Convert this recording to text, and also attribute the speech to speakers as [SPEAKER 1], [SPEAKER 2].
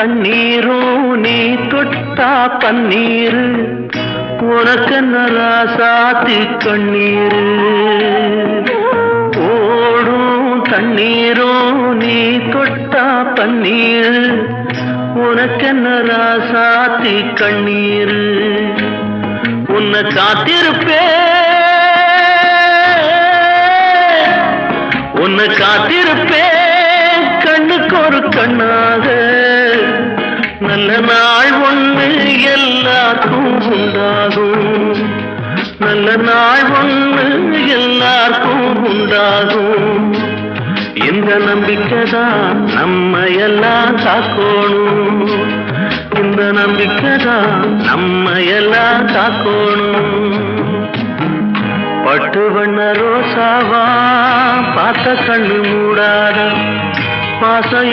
[SPEAKER 1] தண்ணீரும் நீ தொட்டா பன்னீரு உனக்கென்ன ராசாத்தி கண்ணீரு ஓடும் தண்ணீரும் நீ தொட்டா பன்னீரு உனக்கென்ன ராசாத்தி கண்ணீரு உன்னை காத்திருப்பேன் கண்ணுக்கு ஒரு கண்ணாக நல்ல நாள் ஒன்று எல்லாருக்கும் உண்டாகும் நல்ல நாள் ஒன்று எல்லாருக்கும் உண்டாகும் இந்த நம்பிக்கைதான் நம்ம எல்லாம் காக்கணும் இந்த நம்பிக்கைதான் நம்ம எல்லாம் காக்கணும் பட்டு வண்ண ரோசாவா பார்த்த கண்ணு மூடாத பாசம்